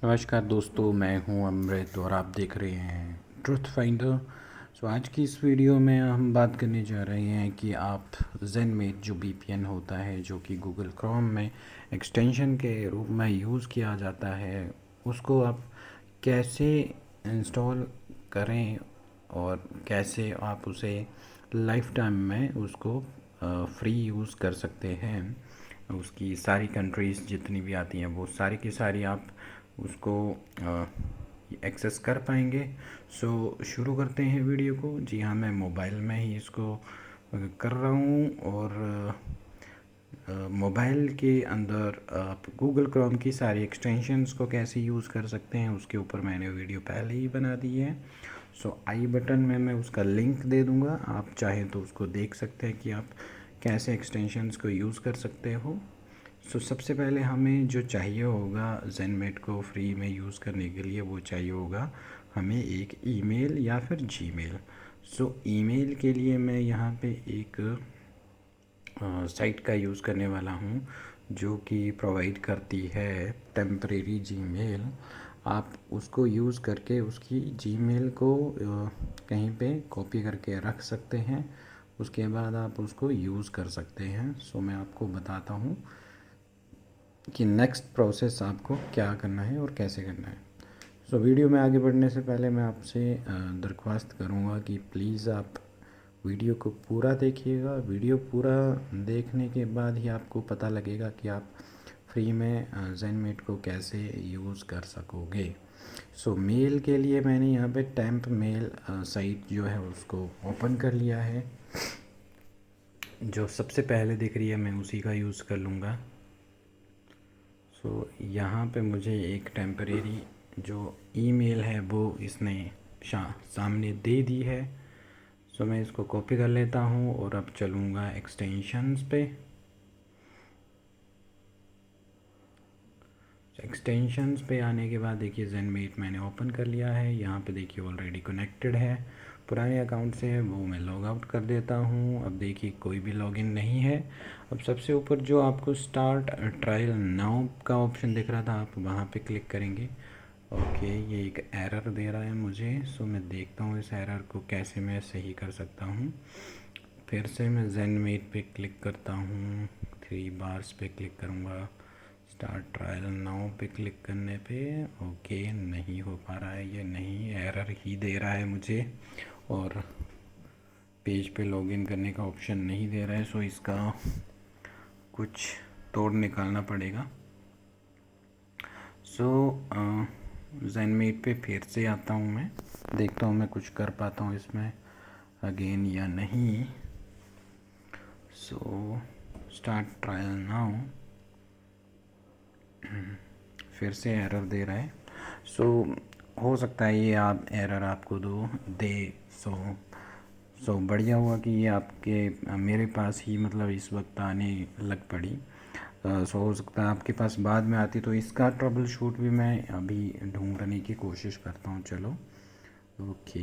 नमस्कार दोस्तों, मैं हूं अमृत और आप देख रहे हैं ट्रुथ फाइंडर। आज की इस वीडियो में हम बात करने जा रहे हैं कि आप ज़ेनमेट जो वीपीएन होता है, जो कि गूगल क्रोम में एक्सटेंशन के रूप में यूज़ किया जाता है, उसको आप कैसे इंस्टॉल करें और कैसे आप उसे लाइफ टाइम में उसको फ्री यूज़ कर सकते हैं। उसकी सारी कंट्रीज़ जितनी भी आती हैं वो सारी की सारी आप उसको एक्सेस कर पाएंगे। शुरू करते हैं वीडियो को। जी हाँ, मैं मोबाइल में ही इसको कर रहा हूँ और मोबाइल के अंदर आप गूगल क्रोम की सारी एक्सटेंशंस को कैसे यूज़ कर सकते हैं उसके ऊपर मैंने वीडियो पहले ही बना दी है। आई बटन में मैं उसका लिंक दे दूँगा, आप चाहें तो उसको देख सकते हैं कि आप कैसे एक्सटेंशंस को यूज़ कर सकते हो। सबसे पहले हमें जो चाहिए होगा ज़ेनमेट को फ्री में यूज़ करने के लिए, वो चाहिए होगा हमें एक ईमेल या फिर जीमेल। ईमेल के लिए मैं यहाँ पे एक साइट का यूज़ करने वाला हूँ जो कि प्रोवाइड करती है टेम्परेरी जीमेल। आप उसको यूज़ करके उसकी जीमेल को कहीं पे कॉपी करके रख सकते हैं। उसके बाद आप उसको यूज़ कर सकते हैं। मैं आपको बताता हूँ कि नेक्स्ट प्रोसेस आपको क्या करना है और कैसे करना है। वीडियो में आगे बढ़ने से पहले मैं आपसे दरख्वास्त करूँगा कि प्लीज़ आप वीडियो को पूरा देखिएगा। वीडियो पूरा देखने के बाद ही आपको पता लगेगा कि आप फ्री में ज़ेनमेट को कैसे यूज़ कर सकोगे। मेल के लिए मैंने यहाँ पे टेम्प मेल साइट जो है उसको ओपन कर लिया है। जो सबसे पहले दिख रही है मैं उसी का यूज़ कर लूँगा। यहाँ पे मुझे एक टेम्परेरी जो ईमेल है वो इसने सामने दे दी है। मैं इसको कॉपी कर लेता हूँ और अब चलूँगा एक्सटेंशंस पे। एक्सटेंशंस पे आने के बाद देखिए ज़ेनमेट मैंने ओपन कर लिया है। यहाँ पे देखिए ऑलरेडी कनेक्टेड है, पुराने अकाउंट से है, वो मैं लॉग आउट कर देता हूँ। अब देखिए कोई भी लॉगिन नहीं है। अब सबसे ऊपर जो आपको स्टार्ट ट्रायल नाउ का ऑप्शन दिख रहा था, आप वहाँ पे क्लिक करेंगे। ओके, ये एक एरर दे रहा है मुझे। मैं देखता हूँ इस एरर को कैसे मैं सही कर सकता हूँ। फिर से मैं ज़ेनमेट पे क्लिक करता हूँ, 3 बार्स पे क्लिक करूँगा, स्टार्ट ट्रायल नाउ पे क्लिक करने पे ओके नहीं हो पा रहा है, ये नहीं, एरर ही दे रहा है मुझे और पेज पे लॉगिन करने का ऑप्शन नहीं दे रहा है। इसका कुछ तोड़ निकालना पड़ेगा। ज़ेनमेट पे फिर से आता हूँ, मैं देखता हूँ मैं कुछ कर पाता हूँ इसमें अगेन या नहीं। स्टार्ट ट्रायल नाउ, फिर से एरर दे रहा है। हो सकता है ये आप एरर आपको दे। बढ़िया हुआ कि ये आपके मेरे पास ही मतलब इस वक्त आने लग पड़ी। हो सकता है आपके पास बाद में आती, तो इसका ट्रबल शूट भी मैं अभी ढूंढने की कोशिश करता हूँ। चलो ओके,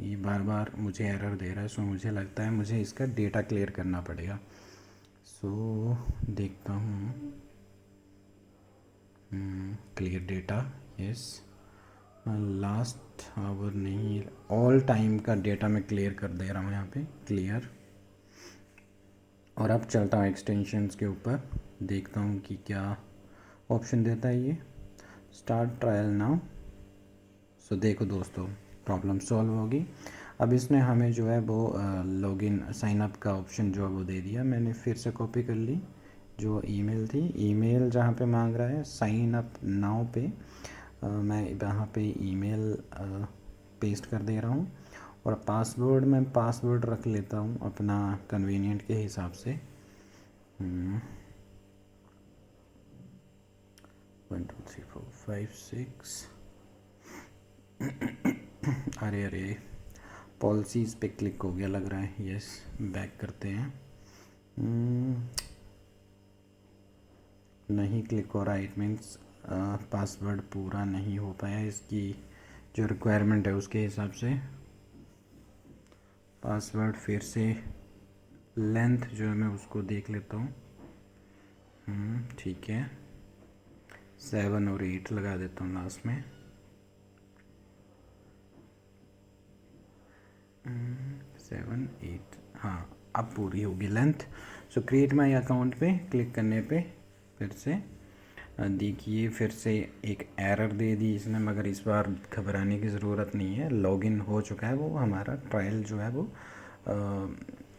ये बार बार मुझे एरर दे रहा है। मुझे लगता है मुझे इसका डेटा क्लियर करना पड़ेगा। देखता हूँ, clear data, yes, last hour नहीं, ऑल टाइम का डेटा मैं क्लियर कर दे रहा हूँ यहाँ पे, क्लियर। और अब चलता हूँ एक्सटेंशंस के ऊपर, देखता हूँ कि क्या ऑप्शन देता है ये। Start trial now. देखो दोस्तों, प्रॉब्लम सॉल्व होगी। अब इसने हमें जो है वो लॉगिन साइन अप का ऑप्शन जो है वो दे दिया। मैंने फिर से कॉपी कर ली जो ईमेल थी। ईमेल जहाँ पे मांग रहा है साइन अप नाउ पे मैं यहाँ पे ईमेल पेस्ट कर दे रहा हूँ और पासवर्ड मैं पासवर्ड रख लेता हूँ अपना कन्वीनियंट के हिसाब से। 1 2 3 4 5 6। अरे पॉलिसीज़ पे क्लिक हो गया लग रहा है। यस, बैक करते हैं। नहीं क्लिक हो रहा है, इट मीन्स पासवर्ड पूरा नहीं हो पाया इसकी जो रिक्वायरमेंट है उसके हिसाब से। पासवर्ड फिर से लेंथ जो है मैं उसको देख लेता हूँ। ठीक है, 7 और 8 लगा देता हूँ लास्ट में। 7 8, हाँ अब पूरी होगी length. So create my account पे क्लिक करने पे फिर से देखिए फिर से एक एरर दे दी इसने, मगर इस बार घबराने की ज़रूरत नहीं है। लॉगिन हो चुका है, वो हमारा ट्रायल जो है वो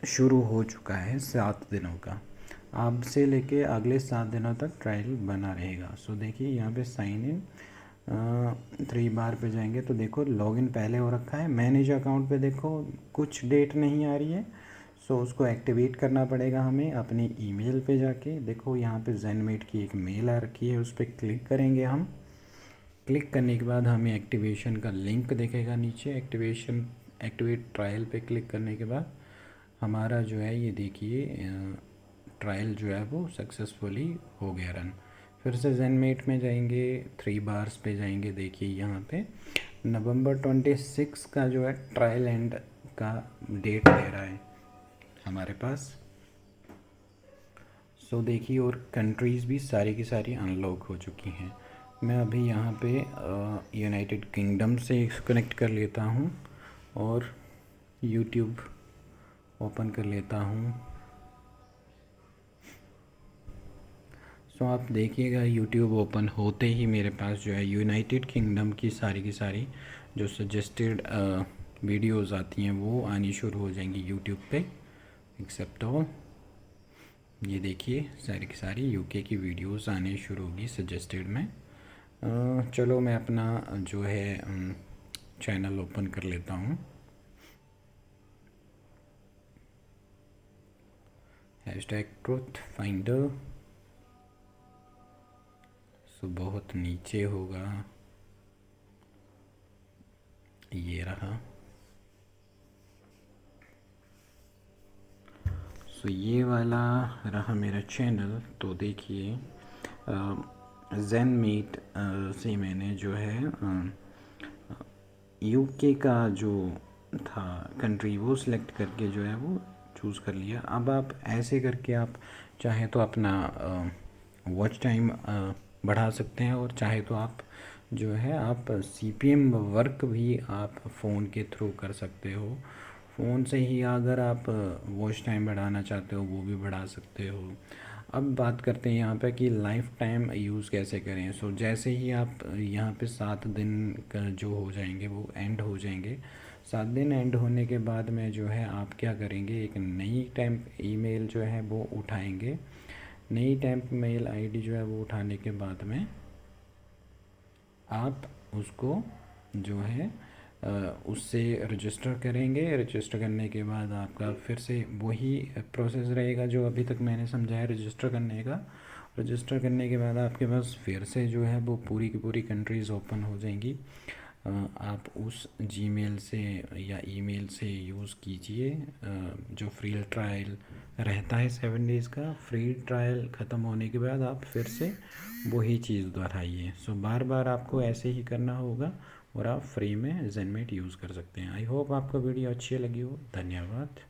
शुरू हो चुका है 7 दिनों का। अब से लेके अगले 7 दिनों तक ट्रायल बना रहेगा। सो देखिए यहाँ पे साइन इन 3 बार पे जाएंगे तो देखो लॉगिन पहले हो रखा है। मैनेज अकाउंट पे देखो कुछ डेट नहीं आ रही है, सो उसको एक्टिवेट करना पड़ेगा हमें अपनी ईमेल पे जाके। देखो यहाँ पे ज़ेनमेट की एक मेल आ रखी है, उस पर क्लिक करेंगे हम। क्लिक करने के बाद हमें एक्टिवेशन का लिंक दिखेगा नीचे। एक्टिवेट ट्रायल पे क्लिक करने के बाद हमारा जो है ये देखिए ट्रायल जो है वो सक्सेसफुली हो गया रन। फिर से ज़ेनमेट में जाएंगे, 3 बार्स पे जाएंगे। देखिए यहाँ पे नवंबर 26 का जो है ट्रायल एंड का डेट दे रहा है हमारे पास। सो देखिए और कंट्रीज़ भी सारी की सारी अनलॉक हो चुकी हैं। मैं अभी यहाँ पे यूनाइटेड किंगडम से कनेक्ट कर लेता हूँ और यूट्यूब ओपन कर लेता हूँ। सो आप देखिएगा यूट्यूब ओपन होते ही मेरे पास जो है यूनाइटेड किंगडम की सारी जो सजेस्टेड वीडियोज़ आती हैं वो आनी शुरू हो जाएंगी यूट्यूब पे, एक्सेप्ट ऑल। ये देखिए सारी की सारी यूके की वीडियोस आने शुरू होगी सजेस्टेड में। चलो मैं अपना जो है चैनल ओपन कर लेता हूँ। #TruthFinder। सो बहुत नीचे होगा, ये रहा। सो ये वाला रहा मेरा चैनल। तो देखिए ज़ेनमेट से मैंने जो है यूके का जो था कंट्री वो सिलेक्ट करके जो है वो चूज़ कर लिया। अब आप ऐसे करके आप चाहे तो अपना वॉच टाइम बढ़ा सकते हैं, और चाहे तो आप जो है आप CPM वर्क भी आप फ़ोन के थ्रू कर सकते हो। फ़ोन से ही अगर आप वॉच टाइम बढ़ाना चाहते हो वो भी बढ़ा सकते हो। अब बात करते हैं यहाँ पे कि लाइफ टाइम यूज़ कैसे करें। सो जैसे ही आप यहाँ पे 7 दिन का जो हो जाएंगे वो एंड हो जाएंगे। 7 दिन एंड होने के बाद में जो है आप क्या करेंगे, एक नई टेम्प ईमेल जो है वो उठाएंगे। नई टेम्प मेल आईडी जो है वो उठाने के बाद में आप उसको जो है उससे रजिस्टर करेंगे। रजिस्टर करने के बाद आपका फिर से वही प्रोसेस रहेगा जो अभी तक मैंने समझाया रजिस्टर करने का। रजिस्टर करने के बाद आपके पास फिर से जो है वो पूरी की पूरी कंट्रीज़ ओपन हो जाएंगी। आप उस जीमेल से या ईमेल से यूज़ कीजिए। जो फ्री ट्रायल रहता है 7 डेज़ का, फ्री ट्रायल ख़त्म होने के बाद आप फिर से वही चीज़ दोहराइए। सो बार बार आपको ऐसे ही करना होगा और आप फ्री में ज़ेनमेट यूज़ कर सकते हैं। आई होप आपको वीडियो अच्छी लगी हो। धन्यवाद।